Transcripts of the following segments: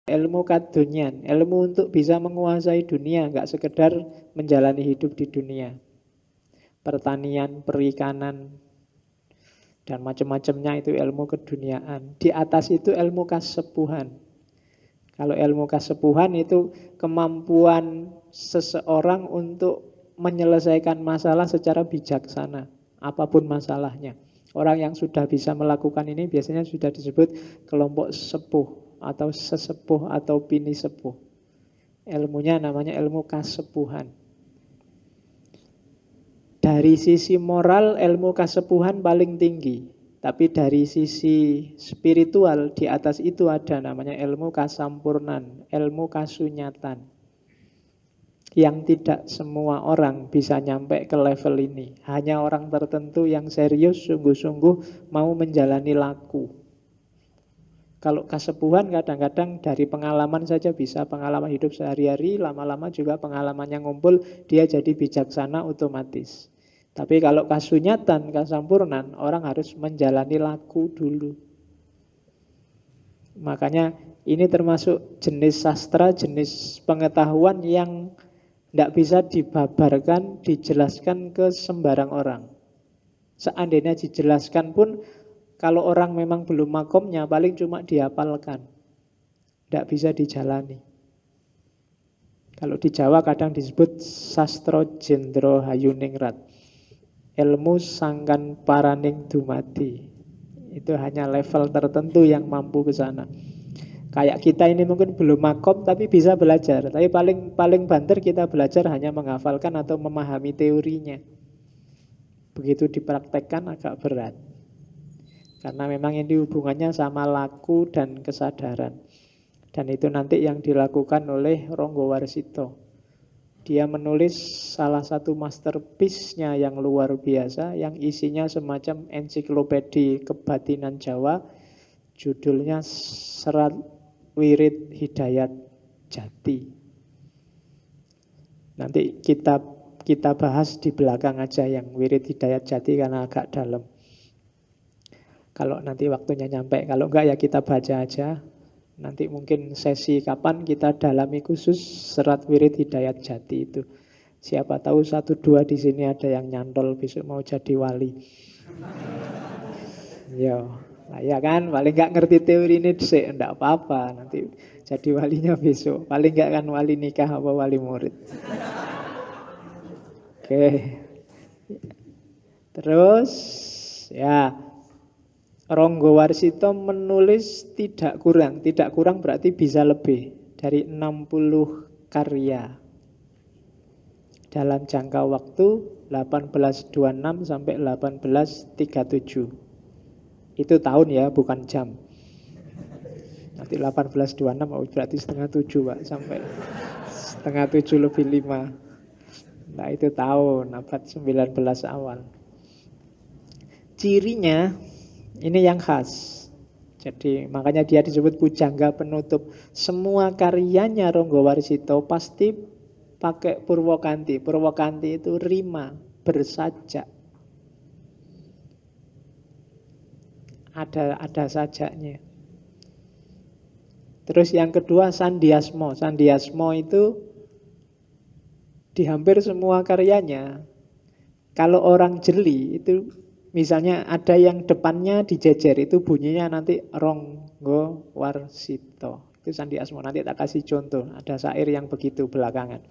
ilmu kadunian, ilmu untuk bisa menguasai dunia, nggak sekedar menjalani hidup di dunia. Pertanian, perikanan, dan macam-macamnya itu ilmu keduniaan. Di atas itu ilmu kasepuhan. Kalau ilmu kasepuhan itu kemampuan seseorang untuk menyelesaikan masalah secara bijaksana, apapun masalahnya. Orang yang sudah bisa melakukan ini biasanya sudah disebut kelompok sepuh atau sesepuh atau pini sepuh. Ilmunya namanya ilmu kasepuhan. Dari sisi moral, ilmu kasepuhan paling tinggi. Tapi dari sisi spiritual, di atas itu ada namanya ilmu kasampurnan, ilmu kasunyatan. Yang tidak semua orang bisa nyampe ke level ini. Hanya orang tertentu yang serius, sungguh-sungguh mau menjalani laku. Kalau kasepuhan kadang-kadang dari pengalaman saja bisa, pengalaman hidup sehari-hari, lama-lama juga pengalamannya ngumpul, dia jadi bijaksana otomatis. Tapi kalau kasunyatan, kasampurnan, orang harus menjalani laku dulu. Makanya ini termasuk jenis sastra, jenis pengetahuan yang tidak bisa dibabarkan, dijelaskan ke sembarang orang. Seandainya dijelaskan pun, kalau orang memang belum makomnya, paling cuma dihafalkan. Tidak bisa dijalani. Kalau di Jawa kadang disebut sastro jendro hayuningrat. Ilmu sangkan paraning dumadi. Itu hanya level tertentu yang mampu ke sana. Kayak kita ini mungkin belum makom tapi bisa belajar. Tapi paling banter kita belajar hanya menghafalkan atau memahami teorinya. Begitu dipraktekkan agak berat. Karena memang ini hubungannya sama laku dan kesadaran. Dan itu nanti yang dilakukan oleh Ronggo Warsito. Dia menulis salah satu masterpiece-nya yang luar biasa, yang isinya semacam ensiklopedi kebatinan Jawa. Judulnya Serat Wirid Hidayat Jati. Nanti kita bahas di belakang aja yang Wirid Hidayat Jati karena agak dalam. Kalau nanti waktunya nyampe, kalau enggak ya kita baca aja. Nanti mungkin sesi kapan kita dalami khusus Serat Wirid Hidayat Jati itu. Siapa tahu 1-2 di sini ada yang nyantol besok mau jadi wali. Yo, nah ya kan, paling nggak ngerti teori ini sih, enggak apa-apa. Nanti jadi walinya besok. Paling nggak kan wali nikah apa wali murid. Oke. Terus ya, Ronggo Warsito menulis tidak kurang berarti bisa lebih dari 60 karya dalam jangka waktu 1826 sampai 1837. Itu tahun ya, bukan jam. Nanti 1826 berarti setengah 7 Pak, sampai setengah 7 lebih 5. Nah itu tahun, abad 19 awal. Cirinya ini yang khas. Jadi makanya dia disebut pujangga penutup. Semua karyanya Ronggo Warsito pasti pakai purwokanti. Purwokanti itu rima, bersajak. Ada sajaknya. Terus yang kedua sandiasmo. Sandiasmo itu di hampir semua karyanya. Kalau orang jeli itu misalnya ada yang depannya dijejer, itu bunyinya nanti Ronggo Warsito. Itu sandiasmo. Nanti tak kasih contoh. Ada syair yang begitu belakangan.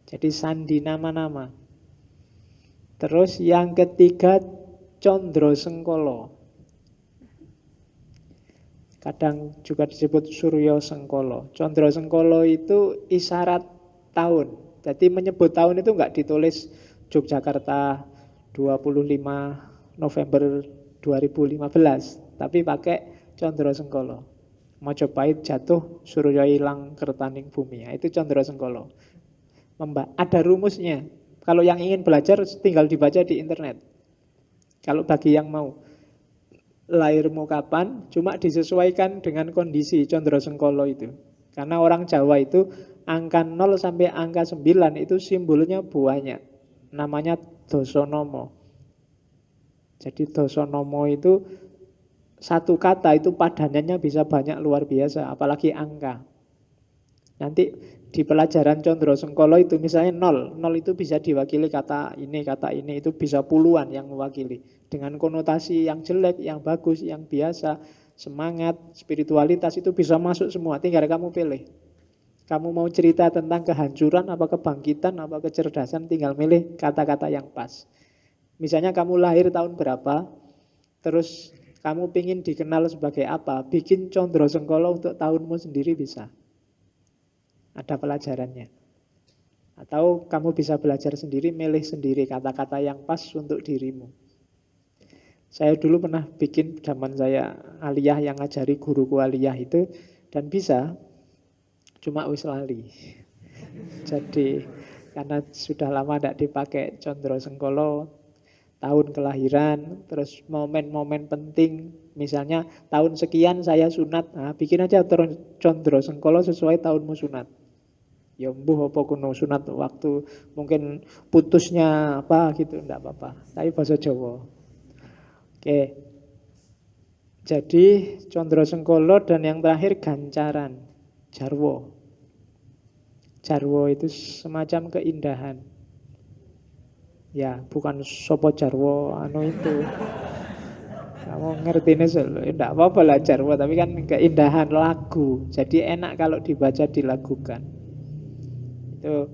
Jadi sandi nama-nama. Terus yang ketiga Condro Sengkolo. Kadang juga disebut Suryo Sengkolo. Condro Sengkolo itu isyarat tahun. Jadi menyebut tahun itu enggak ditulis Yogyakarta 25 November 2015, tapi pakai Condro Sengkolo. Mojopahit jatuh, Suryo hilang kertaning bumi. Ya, itu Condro Sengkolo. Ada rumusnya. Kalau yang ingin belajar tinggal dibaca di internet. Kalau bagi yang mau, lahirmu kapan, cuma disesuaikan dengan kondisi Condro Sengkolo itu. Karena orang Jawa itu angka 0 sampai angka 9 itu simbolnya banyak. Namanya Dosonomo. Jadi Dosonomo itu Satu kata itu padanannya bisa banyak luar biasa, apalagi angka. Nanti di pelajaran Condro Sengkolo itu misalnya nol, nol itu bisa diwakili kata ini, itu bisa puluhan yang mewakili. Dengan konotasi yang jelek, yang bagus, yang biasa, semangat, spiritualitas itu bisa masuk semua, tinggal kamu pilih. Kamu mau cerita tentang kehancuran, apa kebangkitan, apa kecerdasan, tinggal milih kata-kata yang pas. Misalnya kamu lahir tahun berapa, terus kamu pingin dikenal sebagai apa, bikin Condro Sengkolo untuk tahunmu sendiri bisa. Ada pelajarannya. Atau kamu bisa belajar sendiri, milih sendiri kata-kata yang pas untuk dirimu. Saya dulu pernah bikin zaman saya aliyah yang ngajari guruku aliyah itu, dan bisa, cuma wis lali. Jadi karena sudah lama tidak dipakai Condro Sengkolo, tahun kelahiran, terus momen-momen penting, misalnya tahun sekian saya sunat, nah, bikin aja Condro Sengkolo sesuai tahunmu sunat. Ya mbuh apa kuno sunat waktu mungkin putusnya apa gitu, enggak apa-apa. Tapi bahasa Jawa. Oke. Jadi Condro Sengkolo dan yang terakhir gancaran, jarwo. Jarwo itu semacam keindahan. Ya, bukan sopo jarwo anu itu. Kamu ngerti nih, enggak apa-apa lah jarwo, tapi kan keindahan lagu. Jadi enak kalau dibaca dilagukan. Itu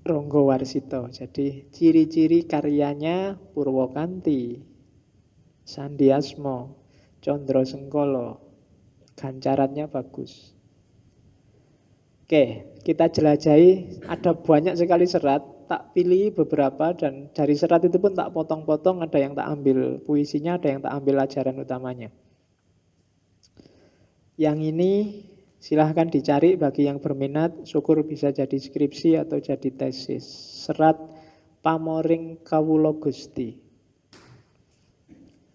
Ronggo Warsito. Jadi ciri-ciri karyanya Purwokanti, Sandiasmo, Condro Sengkolo, gancarannya bagus. Oke, kita jelajahi. Ada banyak sekali serat, tak pilih beberapa, dan dari serat itu pun tak potong-potong. Ada yang tak ambil puisinya, ada yang tak ambil ajaran utamanya. Yang ini silahkan dicari bagi yang berminat, syukur bisa jadi skripsi atau jadi tesis. Serat Pamoring Kawula Gusti.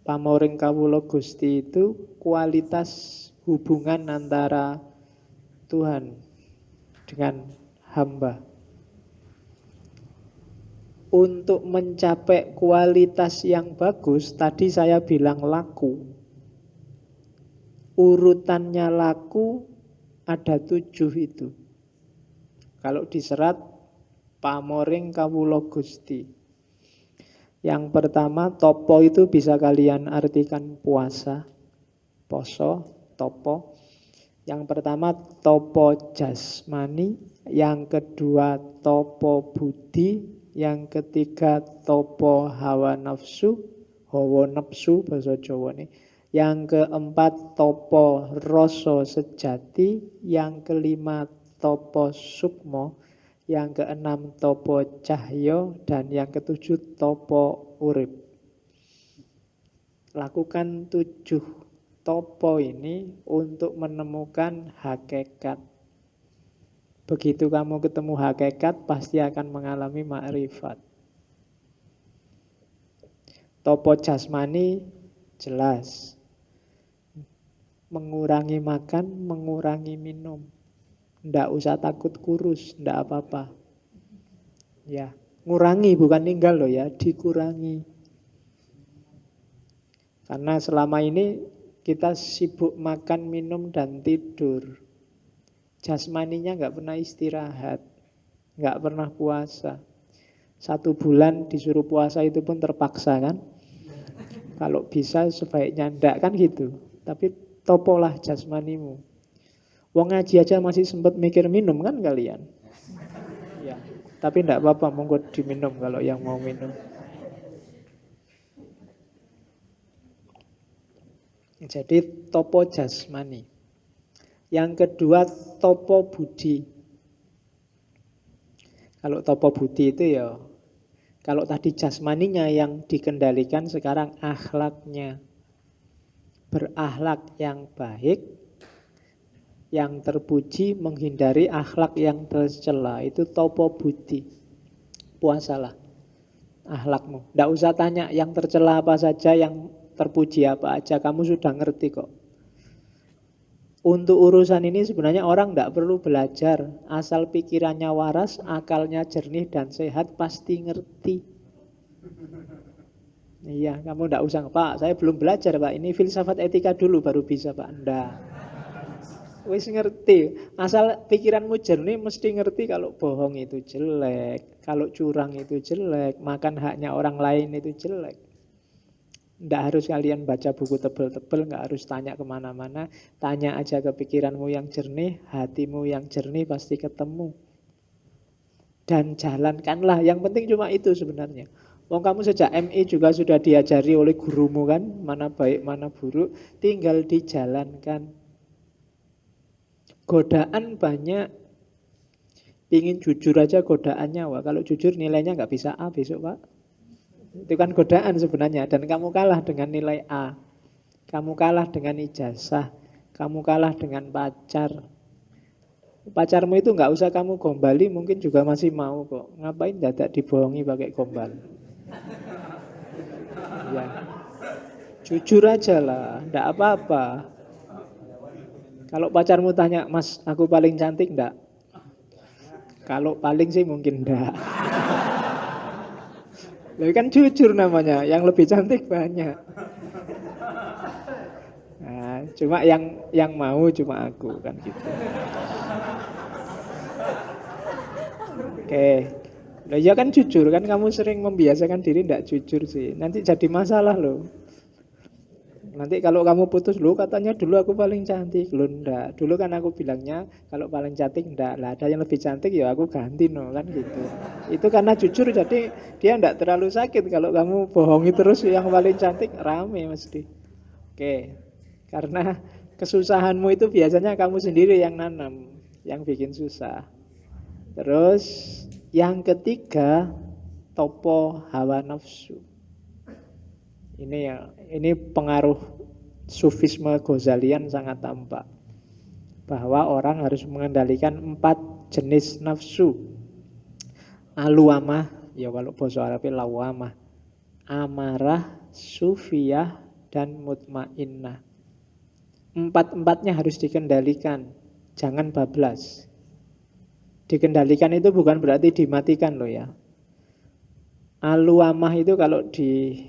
Pamoring Kawula Gusti itu kualitas hubungan antara Tuhan dengan hamba. Untuk mencapai kualitas yang bagus, tadi saya bilang laku. Urutannya laku ada 7 itu. Kalau diserat Pamoring Kawula Gusti. Yang pertama, topo itu bisa kalian artikan puasa, poso, topo. Yang pertama topo jasmani, yang kedua topo budi, yang ketiga topo hawa nafsu, hawa nafsu bahasa Jawa nih. Yang keempat topo rasa sejati, yang kelima topo sukmo, yang keenam topo cahyo, dan yang ketujuh topo urip. Lakukan 7 topo ini untuk menemukan hakikat. Begitu kamu ketemu hakikat, pasti akan mengalami makrifat. Topo jasmani jelas. Mengurangi makan, mengurangi minum. Nggak usah takut kurus, nggak apa-apa. Ya, ngurangi bukan tinggal loh ya, dikurangi. Karena selama ini kita sibuk makan, minum, dan tidur. Jasmaninya nggak pernah istirahat, nggak pernah puasa. 1 bulan disuruh puasa itu pun terpaksa kan. Kalau bisa sebaiknya ndak kan gitu. Tapi topolah jasmanimu. Wong ngaji aja masih sempat mikir minum kan kalian. Ya, tapi ndak apa-apa, monggo diminum kalau yang mau minum. Jadi topo jasmani. Yang kedua topo budi. Kalau topo budi itu ya, kalau tadi jasmaninya yang dikendalikan, sekarang akhlaknya. Berakhlak yang baik, yang terpuji, menghindari akhlak yang tercela. Itu topo budi. Puasalah akhlakmu. Tidak usah tanya yang tercela apa saja, yang terpuji apa aja. Kamu sudah ngerti kok. Untuk urusan ini sebenarnya orang tidak perlu belajar. Asal pikirannya waras, akalnya jernih dan sehat, pasti ngerti. Iya, kamu ndak usah, Pak, saya belum belajar, Pak. Ini filsafat etika dulu baru bisa, Pak. Ndak. Wis ngerti. Asal pikiranmu jernih mesti ngerti kalau bohong itu jelek, kalau curang itu jelek, makan haknya orang lain itu jelek. Nggak harus kalian baca buku tebel-tebel, nggak harus tanya kemana-mana. Tanya aja ke pikiranmu yang jernih, hatimu yang jernih pasti ketemu. Dan jalankanlah, yang penting cuma itu sebenarnya. Wong kamu sejak MI juga sudah diajari oleh gurumu kan, mana baik, mana buruk, tinggal dijalankan. Godaan banyak, ingin jujur aja godaannya. Wah, kalau jujur nilainya nggak bisa A besok, Pak. Itu kan godaan sebenarnya. Dan kamu kalah dengan nilai A. Kamu kalah dengan ijazah. Kamu kalah dengan pacar. Pacarmu itu nggak usah kamu gombali, mungkin juga masih mau kok. Ngapain dadak dibohongi pakai gombal? Ya, jujur aja lah, ndak apa-apa. Kalau pacarmu tanya, Mas, aku paling cantik ndak? Kalau paling sih mungkin ndak. Tapi kan jujur namanya, yang lebih cantik banyak. Nah, cuma yang mau cuma aku kan gitu. Oke. Nah, ya kan jujur kan, kamu sering membiasakan diri ndak jujur sih. Nanti jadi masalah loh. Nanti kalau kamu putus, lu katanya dulu aku paling cantik. Lu ndak. Dulu kan aku bilangnya kalau paling cantik ndak. Lah ada yang lebih cantik ya aku ganti no kan gitu. Itu karena jujur jadi dia ndak terlalu sakit. Kalau kamu bohongi terus yang paling cantik rame mesti. Oke. Karena kesusahanmu itu biasanya kamu sendiri yang nanam, yang bikin susah. Terus yang ketiga, topo hawa nafsu. Ini pengaruh sufisme Ghazalian sangat tampak, bahwa orang harus mengendalikan 4 jenis nafsu. Aluamah, ya kalau bahasa Arabnya lawamah, amarah, sufiyah, dan mutmainnah. 4-4-nya harus dikendalikan, jangan bablas. Dikendalikan itu bukan berarti dimatikan loh ya. Aluamah itu kalau di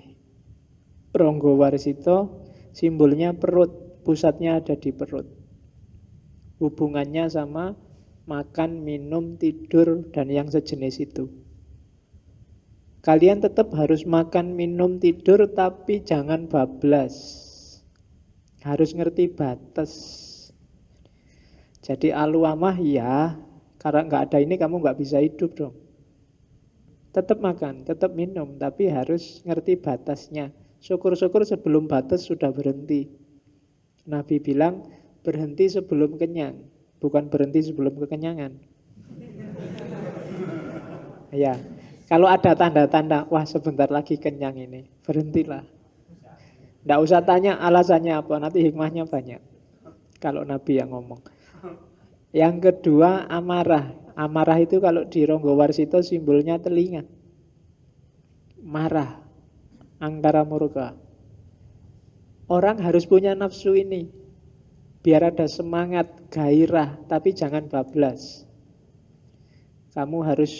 Ronggowarsito simbolnya perut, pusatnya ada di perut. Hubungannya sama makan, minum, tidur, dan yang sejenis itu. Kalian tetap harus makan, minum, tidur, tapi jangan bablas. Harus ngerti batas. Jadi aluamah ya, karena nggak ada ini kamu nggak bisa hidup dong. Tetap makan, tetap minum, tapi harus ngerti batasnya. Syukur-syukur sebelum batas sudah berhenti. Nabi bilang berhenti sebelum kenyang, bukan berhenti sebelum kekenyangan. Ya, kalau ada tanda-tanda, wah sebentar lagi kenyang ini, berhentilah. Tidak usah tanya alasannya apa, nanti hikmahnya banyak. Kalau Nabi yang ngomong. Yang kedua amarah. Amarah itu kalau di Ronggowarsito simbolnya telinga. Marah. Angkara murka. Orang harus punya nafsu ini. Biar ada semangat, gairah, tapi jangan bablas. Kamu harus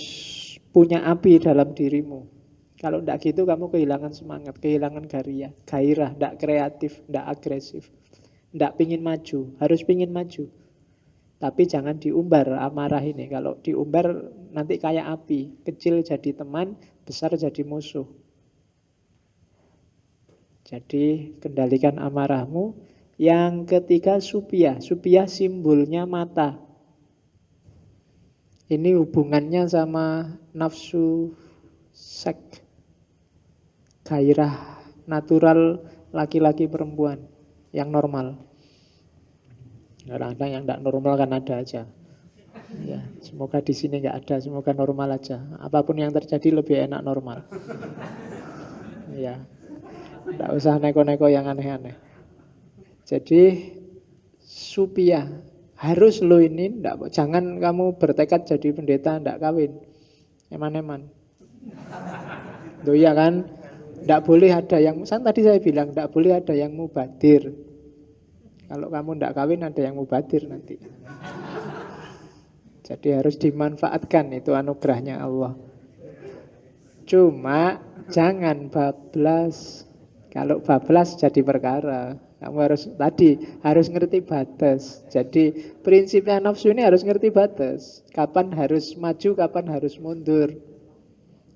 punya api dalam dirimu. Kalau tidak gitu kamu kehilangan semangat, kehilangan gairah, tidak kreatif, tidak agresif. Tidak pingin maju, harus pingin maju. Tapi jangan diumbar amarah ini. Kalau diumbar nanti kayak api. Kecil jadi teman, besar jadi musuh. Jadi kendalikan amarahmu. Yang ketiga supiyah. Supiyah simbolnya mata. Ini hubungannya sama nafsu seks. Gairah natural laki-laki perempuan yang normal. Kadang-kadang yang tidak normal kan ada aja. Ya, semoga di sini nggak ada, semoga normal aja. Apapun yang terjadi lebih enak normal. Ya, tidak usah neko-neko yang aneh-aneh. Jadi supiyah harus lo ini, jangan kamu bertekad jadi pendeta tidak kawin, eman-eman. Loh iya kan, tidak boleh ada yang, tadi saya bilang tidak boleh ada yang mubadir. Kalau kamu tidak kawin ada yang mubadir nanti. Jadi harus dimanfaatkan, itu anugerahnya Allah. Cuma jangan bablas. Kalau bablas jadi perkara. Kamu harus ngerti batas. Jadi prinsipnya nafsu ini harus ngerti batas. Kapan harus maju, kapan harus mundur.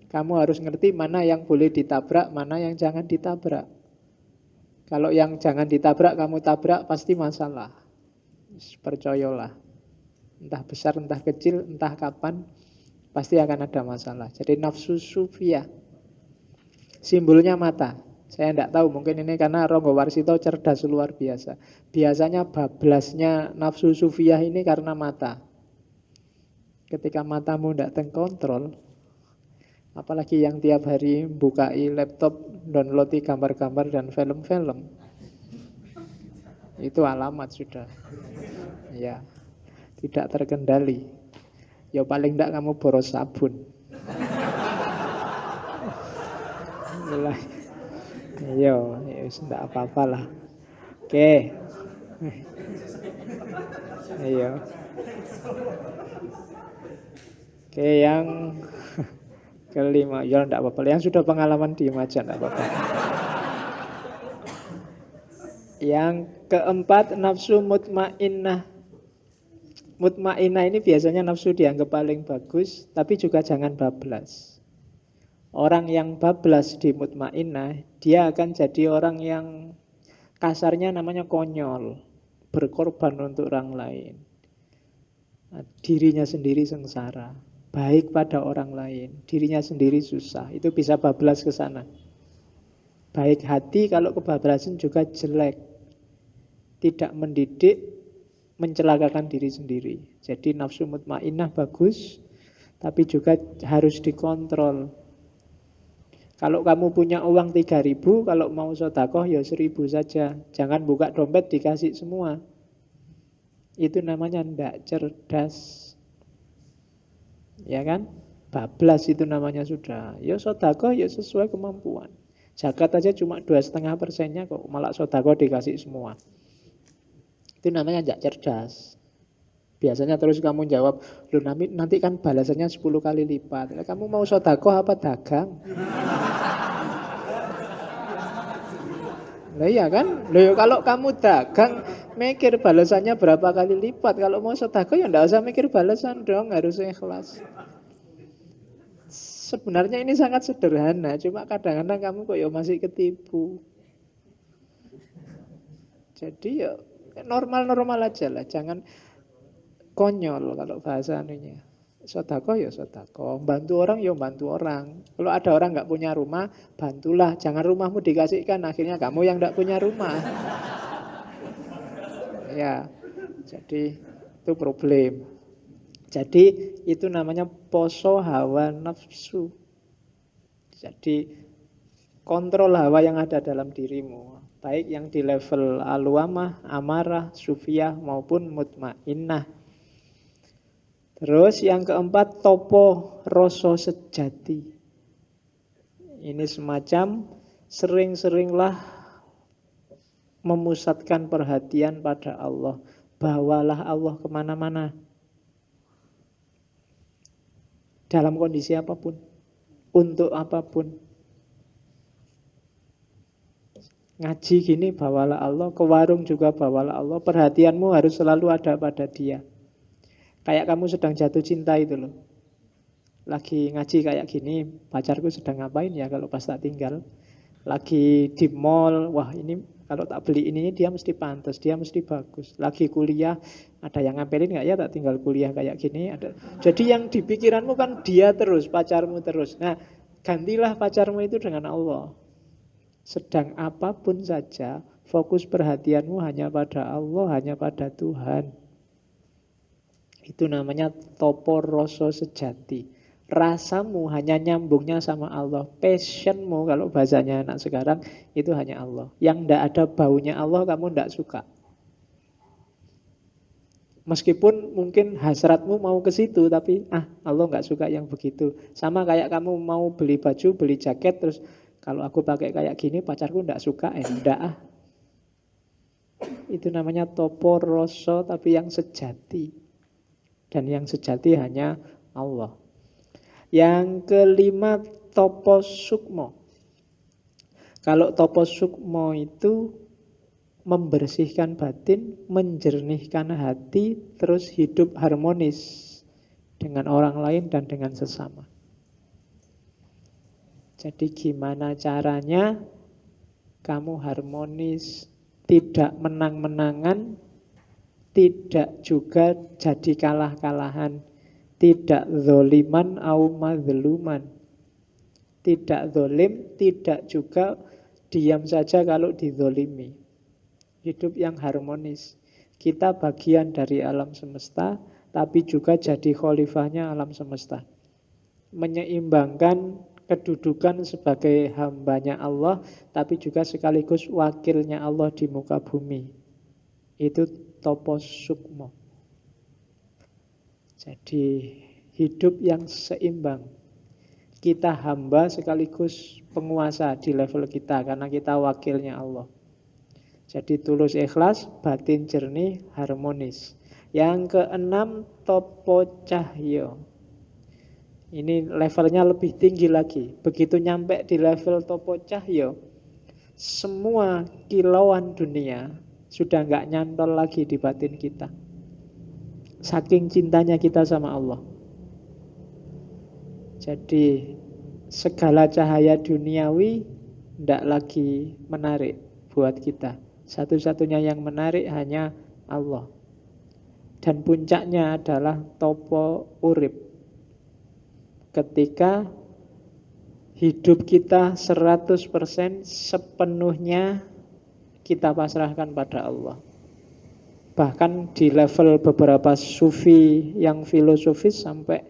Kamu harus ngerti mana yang boleh ditabrak, mana yang jangan ditabrak. Kalau yang jangan ditabrak kamu tabrak pasti masalah. Percayalah. Entah besar, entah kecil, entah kapan, pasti akan ada masalah. Jadi nafsu sufiyah. Simbolnya mata. Saya tidak tahu, mungkin ini karena Ronggo Warsito cerdas luar biasa. Biasanya bablasnya nafsu sufiyah ini karena mata. Ketika matamu tidak terkontrol, apalagi yang tiap hari bukai laptop, downloadi gambar-gambar dan film-film, itu alamat sudah. Ya, tidak terkendali. Ya paling tidak kamu boros sabun. Mulai. Ayo, ya tidak apa-apa lah. Oke. Ayo. Oke, yang kelima. Ya tidak apa-apa. Yang sudah pengalaman diem aja, tidak apa-apa. Yang keempat, nafsu mutmainnah. Mutmainnah ini biasanya nafsu dianggap paling bagus, tapi juga jangan bablas. Orang yang bablas di mutmainnah, dia akan jadi orang yang kasarnya namanya konyol, berkorban untuk orang lain. Dirinya sendiri sengsara, baik pada orang lain, dirinya sendiri susah. Itu bisa bablas ke sana. Baik hati kalau kebablasan juga jelek. Tidak mendidik, mencelakakan diri sendiri. Jadi nafsu mutmainnah bagus, tapi juga harus dikontrol. Kalau kamu punya uang 3.000, kalau mau sedekah ya 1.000 saja. Jangan buka dompet dikasih semua. Itu namanya ndak cerdas. Ya kan? Bablas itu namanya sudah. Ya sedekah ya sesuai kemampuan. Zakat aja cuma 2,5% kok, malah sedekah dikasih semua. Itu namanya ndak cerdas. Biasanya terus kamu jawab, "Loh nanti kan balasannya 10 kali lipat." Kamu mau sedekah apa dagang? Lah iya kan? Loh kalau kamu dagang mikir balasannya berapa kali lipat. Kalau mau sedekah ya enggak usah mikir balasan dong, harus ikhlas. Sebenarnya ini sangat sederhana, cuma kadang-kadang kamu kok ya masih ketipu. Jadi ya normal-normal aja lah, jangan konyol kalau bahasa anunya. Sodako ya sodako, bantu orang ya bantu orang. Kalau ada orang nggak punya rumah, bantulah. Jangan rumahmu dikasihkan, akhirnya kamu yang nggak punya rumah. Ya, jadi itu problem. Jadi itu namanya poso hawa nafsu. Jadi kontrol hawa yang ada dalam dirimu, baik yang di level aluamah, amarah, sufiyah maupun mutmainnah. Terus yang keempat, topo rasa sejati. Ini semacam sering-seringlah memusatkan perhatian pada Allah. Bawalah Allah kemana-mana. Dalam kondisi apapun. Untuk apapun. Ngaji gini bawalah Allah. Ke warung juga bawalah Allah. Perhatianmu harus selalu ada pada Dia. Kayak kamu sedang jatuh cinta itu loh. Lagi ngaji kayak gini, pacarku sedang ngapain ya kalau pas tak tinggal. Lagi di mall, wah ini kalau tak beli ini dia mesti pantas, dia mesti bagus. Lagi kuliah, ada yang ngapelin nggak ya tak tinggal kuliah kayak gini. Jadi yang di pikiranmu kan dia terus, pacarmu terus. Nah, gantilah pacarmu itu dengan Allah. Sedang apapun saja, fokus perhatianmu hanya pada Allah, hanya pada Tuhan. Itu namanya topo rasa sejati. Rasamu hanya nyambungnya sama Allah. Passionmu kalau bahasanya anak sekarang itu hanya Allah. Yang tidak ada baunya Allah kamu tidak suka. Meskipun mungkin hasratmu mau ke situ, tapi Allah nggak suka yang begitu. Sama kayak kamu mau beli baju, beli jaket, terus kalau aku pakai kayak gini pacarku nggak suka, enggak. Itu namanya topo rasa tapi yang sejati. Dan yang sejati hanya Allah. Yang kelima, topo sukmo. Kalau topo sukmo itu membersihkan batin, menjernihkan hati, terus hidup harmonis dengan orang lain dan dengan sesama. Jadi gimana caranya kamu harmonis, tidak menang-menangan, tidak juga jadi kalah-kalahan, tidak zoliman au mazluman, tidak zolim, tidak juga diam saja kalau dizolimi. Hidup yang harmonis. Kita bagian dari alam semesta, tapi juga jadi khalifahnya alam semesta. Menyeimbangkan kedudukan sebagai hambanya Allah, tapi juga sekaligus wakilnya Allah di muka bumi. Itu topo sukmo. Jadi hidup yang seimbang. Kita hamba sekaligus penguasa di level kita, karena kita wakilnya Allah. Jadi tulus ikhlas, batin jernih, harmonis. Yang keenam, topo cahyo. Ini levelnya lebih tinggi lagi. Begitu nyampe di level topo cahyo, semua kilauan dunia sudah nggak nyantol lagi di batin kita. Saking cintanya kita sama Allah. Jadi segala cahaya duniawi tidak lagi menarik buat kita. Satu-satunya yang menarik hanya Allah. Dan puncaknya adalah topo urip. Ketika hidup kita 100% sepenuhnya kita pasrahkan pada Allah. Bahkan di level beberapa sufi yang filosofis sampai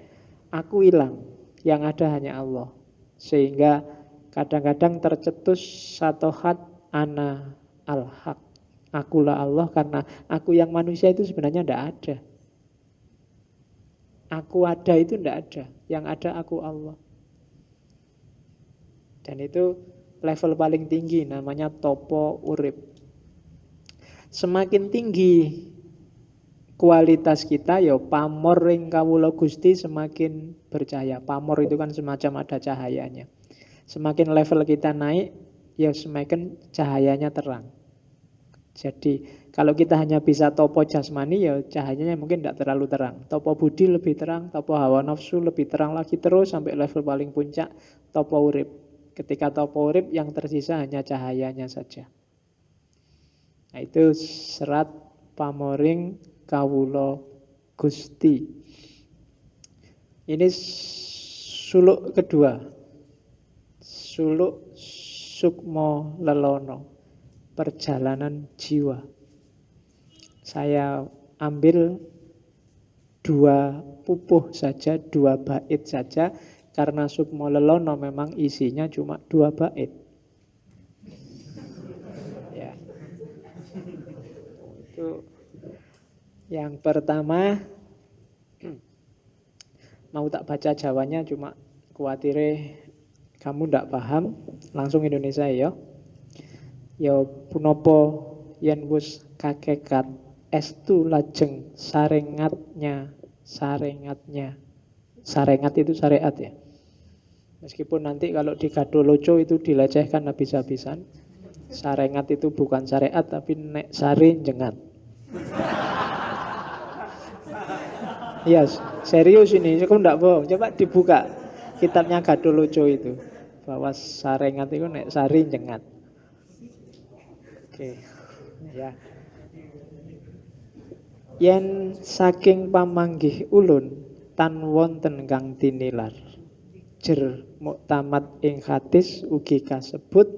aku hilang, yang ada hanya Allah. Sehingga kadang-kadang tercetus satohat ana al-haq. Akulah Allah, karena aku yang manusia itu sebenarnya tidak ada. Aku ada itu tidak ada. Yang ada aku Allah. Dan itu level paling tinggi, namanya topo urip. Semakin tinggi kualitas kita, ya pamor ring kawula Gusti semakin bercahaya. Pamor itu kan semacam ada cahayanya. Semakin level kita naik, ya semakin cahayanya terang. Jadi kalau kita hanya bisa topo jasmani, ya cahayanya mungkin tidak terlalu terang. Topo budi lebih terang, topo hawa nafsu lebih terang lagi, terus sampai level paling puncak topo urip. Ketika topo urip yang tersisa hanya cahayanya saja. Nah, itu serat pamoring kawula Gusti. Ini suluk kedua. Suluk sukmo lelono. Perjalanan jiwa. Saya ambil 2 pupuh saja, 2 bait saja, karena sukmo lelono memang isinya cuma 2 bait. Ya. Itu yang pertama, mau tak baca Jawanya, cuma kuatire kamu ndak paham, langsung Indonesia ya. Ya punapa yen wis kakekat estu lajeng sarengatnya. Sarengat itu syariat ya. Meskipun nanti kalau di Gadoloco itu dilecehkan habis-habisan. Sarengat itu bukan syariat, tapi nek sari jengat. Yes, serius ini, aku enggak bohong. Coba dibuka kitabnya Gadoloco itu. Bahwa sarengat itu nek sari jengat. Oke, ya. Yen saking pamanggih ulun tan wonten kang tinilar. Jer muktamad ing hadis ugi kasebut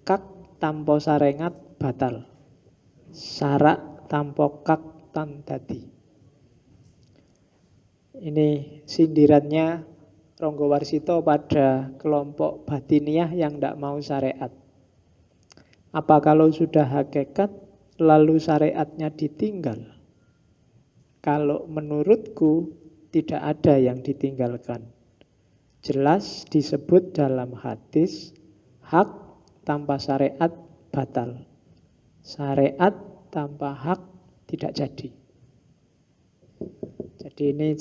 kak tanpa sarengat batal. Sarak tanpa kak tan dadi. Ini sindirannya Ronggo Warsito pada kelompok batiniah yang tidak mau syariat. Apa kalau sudah hakikat lalu syariatnya ditinggal? Kalau menurutku tidak ada yang ditinggalkan. Jelas disebut dalam hadis, hak tanpa syariat batal. Syariat tanpa hak tidak jadi. Jadi ini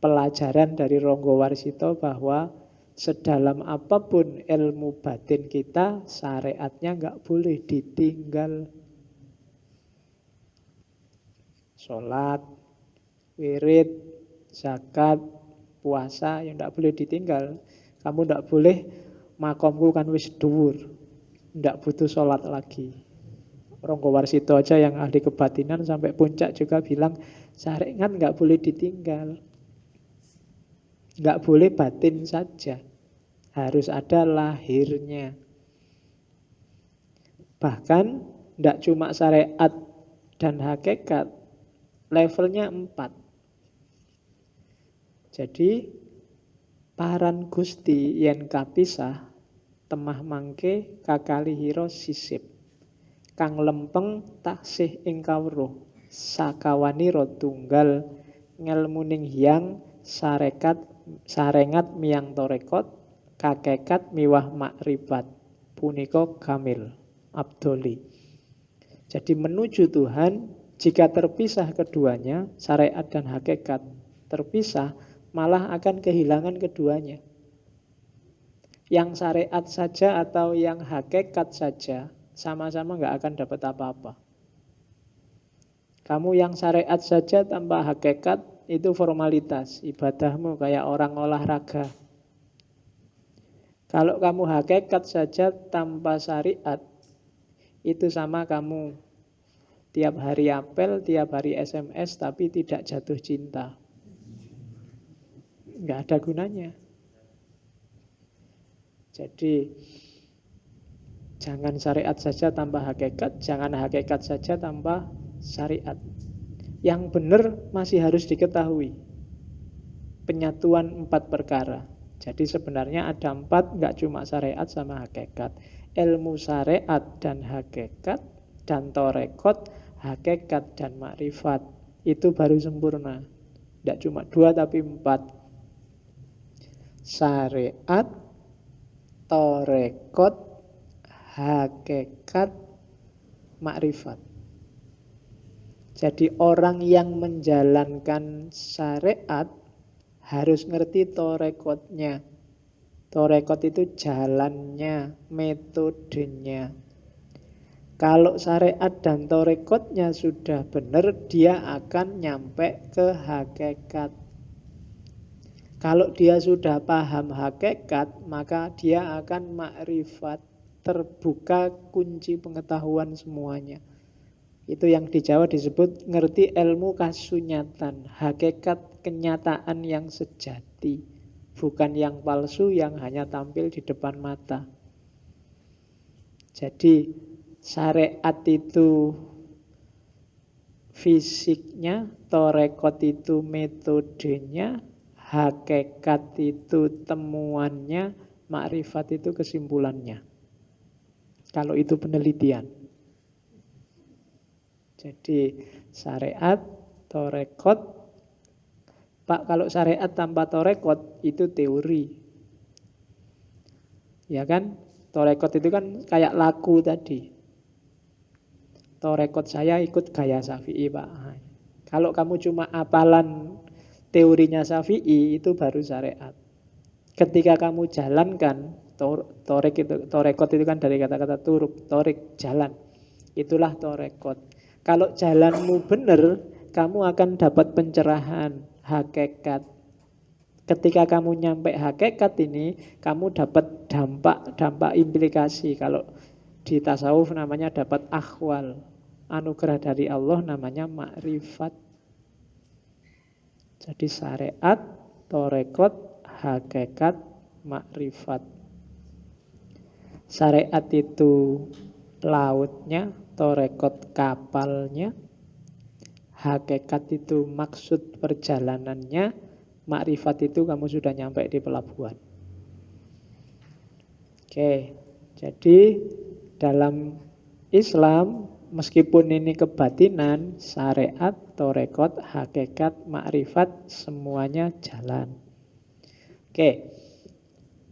pelajaran dari Ronggo Warsito bahwa Sedalam apapun ilmu batin kita, syariatnya nggak boleh ditinggal. Sholat, wirid, zakat, puasa yang nggak boleh ditinggal. Kamu nggak boleh, makomku kan wis dhuwur, nggak butuh sholat lagi. Ronggo Warsito aja yang ahli kebatinan sampai puncak juga bilang syariat nggak boleh ditinggal. Nggak boleh batin saja, harus ada lahirnya. Bahkan nggak cuma syariat dan hakikat, levelnya 4. Jadi paran Gusti yen kapisah temah mangke kakalihira sisip. Kang lempeng taksih ing kawruh sakawanira tunggal ngelmuning hyang sarengat miyang torekot kakekat miwah makrifat punika kamil abdoli. Jadi menuju Tuhan, jika terpisah keduanya, syariat dan hakikat terpisah, malah akan kehilangan keduanya. Yang syariat saja atau yang hakikat saja sama-sama nggak akan dapat apa-apa. Kamu yang syariat saja tanpa hakikat itu formalitas, ibadahmu kayak orang olahraga. Kalau kamu hakikat saja tanpa syariat, itu sama kamu tiap hari apel, tiap hari SMS, tapi tidak jatuh cinta. Nggak ada gunanya. Jadi jangan syariat saja tanpa hakikat, jangan hakikat saja tanpa syariat. Yang benar masih harus diketahui. Penyatuan 4 perkara. Jadi sebenarnya ada 4, nggak cuma syariat sama hakikat. Ilmu syariat dan hakikat, dan torekot, hakikat dan makrifat. Itu baru sempurna. Nggak cuma 2 tapi 4. Syariat, torekot, hakikat, makrifat. Jadi orang yang menjalankan syariat harus ngerti torekotnya. Torekot itu jalannya, metodenya. Kalau syariat dan torekotnya sudah benar, dia akan nyampe ke hakikat. Kalau dia sudah paham hakikat, maka dia akan makrifat, terbuka kunci pengetahuan semuanya. Itu yang di Jawa disebut ngerti ilmu kasunyatan, hakikat kenyataan yang sejati, bukan yang palsu yang hanya tampil di depan mata. Jadi syariat itu fisiknya, torekot itu metodenya, hakikat itu temuannya, makrifat itu kesimpulannya. Kalau itu penelitian. Jadi syariat, torekot. Pak, kalau syariat tanpa torekot itu teori. Ya kan? Torekot itu kan kayak lagu tadi. Torekot saya ikut gaya Syafi'i, Pak. Kalau kamu cuma apalan teorinya Syafi'i, itu baru syariat. Ketika kamu jalankan, torekot itu kan dari kata-kata turuk, torik, jalan. Itulah torekot. Kalau jalanmu benar, kamu akan dapat pencerahan, hakikat. Ketika kamu nyampe hakikat ini, kamu dapat dampak implikasi. Kalau di tasawuf namanya dapat akhwal. Anugerah dari Allah namanya makrifat. Jadi syariat, torekot, hakikat, makrifat. Syariat itu lautnya, torekot kapalnya, hakikat itu maksud perjalanannya, makrifat itu kamu sudah nyampe di pelabuhan. Oke, jadi dalam Islam meskipun ini kebatinan, syariat, torekot, hakikat, makrifat semuanya jalan. Oke,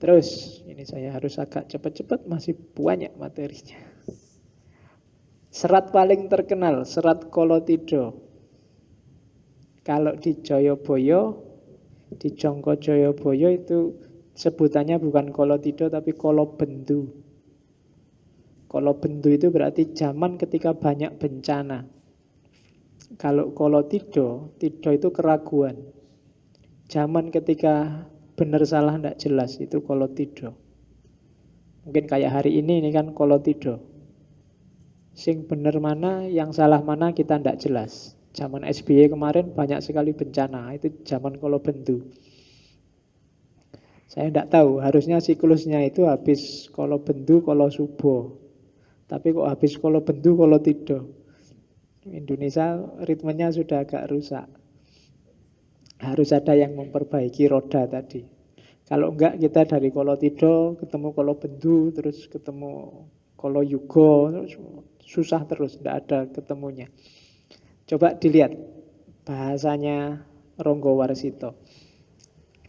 terus ini saya harus agak cepat-cepat, masih banyak materinya. Serat paling terkenal, serat Kolotido. Kalau di Joyoboyo, di Jongko Joyoboyo itu Sebutannya bukan kolotido tapi kolobendu. Kolobendu itu berarti zaman ketika banyak bencana. Kalau kolotido, tido itu keraguan. Zaman ketika benar salah tidak jelas, itu kolotido. Mungkin kayak hari ini kan kolotido. Sing benar mana, yang salah mana kita tidak jelas. Zaman SBY kemarin banyak sekali bencana, itu zaman kolobendu. Saya tidak tahu, harusnya siklusnya itu habis kolobendu, kolosubo. Tapi kok habis kolobendu, kolotido. Indonesia ritmenya sudah agak rusak. Harus ada yang memperbaiki roda tadi. Kalau enggak kita dari kolotido ketemu kolobendu, terus ketemu koloyugo, susah terus, tidak ada ketemunya. Coba dilihat bahasanya Ronggo Warsito.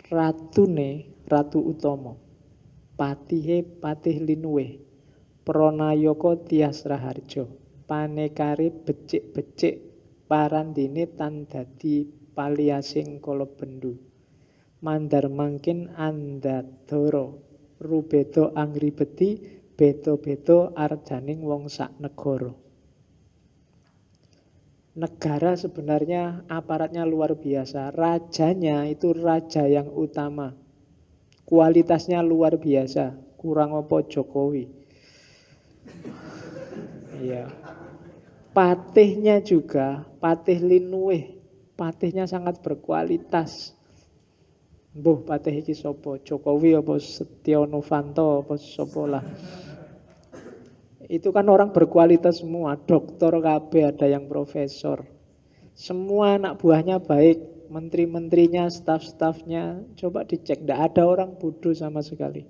Ratune Ratu Utomo, patihe patih linuwe, pranayaka Tias Raharjo, panekare becik-becik parandene tan dadi paliasing kolobendu. Mandar mangkin andadara, rubedo angribeti, beto-beto arjaning wong sak negara. Negara sebenarnya aparatnya luar biasa. Rajanya itu raja yang utama. Kualitasnya luar biasa. Kurang apa Jokowi. Iya. Patihnya juga, patih linuwih. Patihnya sangat berkualitas. Mbuh patih iki sapa? Jokowi apa Setyo Novanto apa sapa lah. Itu kan orang berkualitas semua, doktor KB, ada yang profesor. Semua anak buahnya baik, menteri-menterinya, staf-stafnya, coba dicek, tidak ada orang bodoh sama sekali.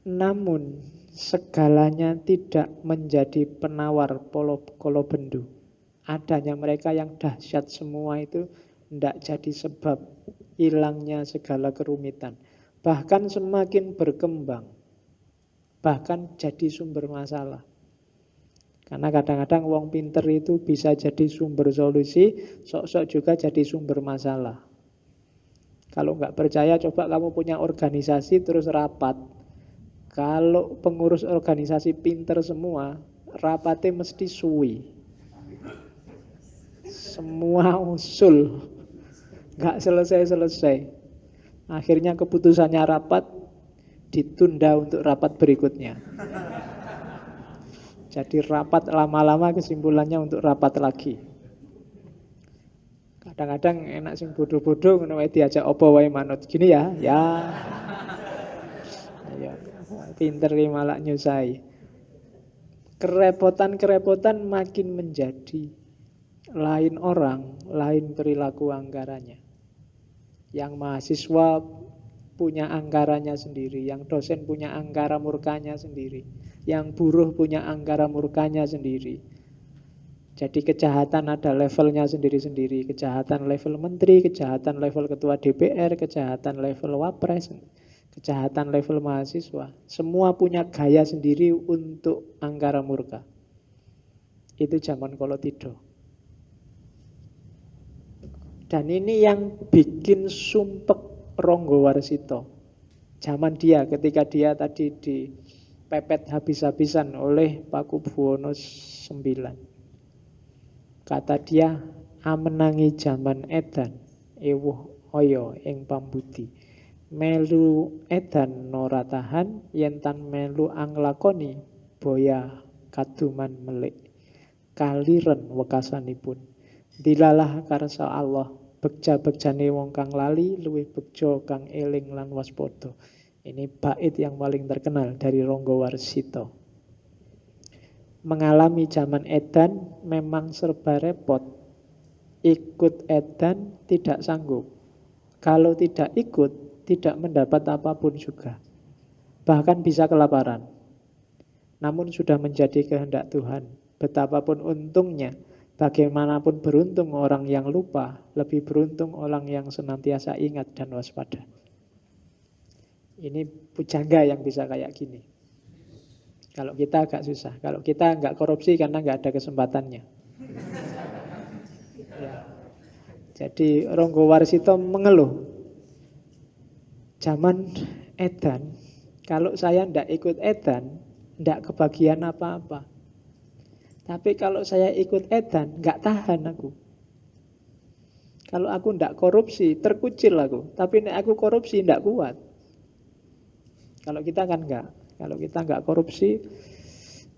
Namun segalanya tidak menjadi penawar kolobendu. Adanya mereka yang dahsyat semua itu tidak jadi sebab hilangnya segala kerumitan. Bahkan semakin berkembang, bahkan jadi sumber masalah. Karena kadang-kadang wong pinter itu bisa jadi sumber solusi, sok-sok juga jadi sumber masalah. Kalau nggak percaya, coba kamu punya organisasi terus rapat. Kalau pengurus organisasi pinter semua, rapatnya mesti suwi. Semua usul, nggak selesai-selesai. Akhirnya keputusannya rapat, ditunda untuk rapat berikutnya. Jadi rapat lama-lama kesimpulannya untuk rapat lagi. Kadang-kadang enak sing bodoh-bodoh ngono wae diajak apa wae manut. Gini ya, ya. Ya, pinter ki malah nyusai. Kerepotan-kerepotan makin menjadi. Lain orang, lain perilaku anggarannya. Yang mahasiswa punya anggarannya sendiri, yang dosen punya angkara murkanya sendiri, yang buruh punya angkara murkanya sendiri. Jadi kejahatan ada levelnya sendiri-sendiri. Kejahatan level menteri, kejahatan level ketua DPR, kejahatan level wapres, kejahatan level mahasiswa. Semua punya gaya sendiri untuk angkara murka. Itu zaman kolotido. Dan ini yang bikin sumpek Ronggo Warsito. Zaman dia, ketika dia tadi dipepet habis-habisan oleh Pakubuwono IX. Kata dia, amenangi zaman edan, ewuh oyo ing pambudi. Melu edan nora tahan, yentan melu anglakoni, boya kaduman melik. Kaliren wekasanipun. Dilalah karsa Allah, bekja-bekjane wong kang lali, luwih bekja kang eling lan waspada. Ini bait yang paling terkenal dari Ronggo Warsito. Mengalami zaman edan memang serba repot. Ikut edan tidak sanggup. Kalau tidak ikut, tidak mendapat apapun juga. Bahkan bisa kelaparan. Namun sudah menjadi kehendak Tuhan. Betapapun untungnya, bagaimanapun beruntung orang yang lupa, lebih beruntung orang yang senantiasa ingat dan waspada. Ini pujangga yang bisa kayak gini. Kalau kita agak susah. Kalau kita nggak korupsi karena nggak ada kesempatannya. Ya. Jadi Ronggo Warsito mengeluh. Zaman edan, kalau saya ndak ikut edan, ndak kebagian apa-apa. Tapi kalau saya ikut edan, nggak tahan aku. Kalau aku ndak korupsi, terkucil aku. Tapi nek aku korupsi, ndak kuat. Kalau kita kan nggak. Kalau kita nggak korupsi,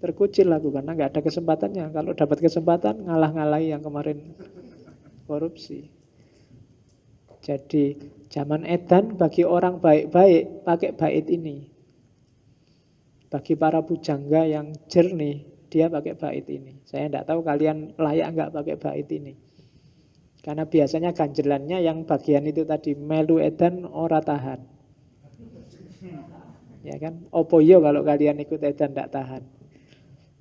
terkucil aku karena nggak ada kesempatannya. Kalau dapat kesempatan, ngalah-ngalahi yang kemarin korupsi. Jadi zaman edan bagi orang baik-baik pakai bait ini. Bagi para pujangga yang jernih, dia pakai bait ini. Saya tidak tahu kalian layak nggak pakai bait ini. Karena biasanya ganjelannya yang bagian itu tadi, melu edan ora tahan. Ya kan? Opo yo kalau kalian ikut edan tidak tahan.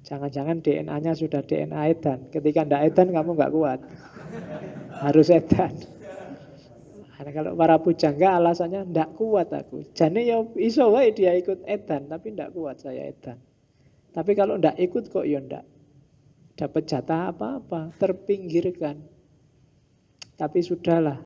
Jangan-jangan DNA-nya sudah DNA edan. Ketika tidak edan kamu nggak kuat. Harus edan. Karena kalau para pujangga alasannya ndak kuat aku. Jane ya iso wae dia ikut edan tapi ndak kuat saya edan. Tapi kalau ndak ikut kok ya ndak dapat jatah apa-apa, terpinggirkan. Tapi sudahlah,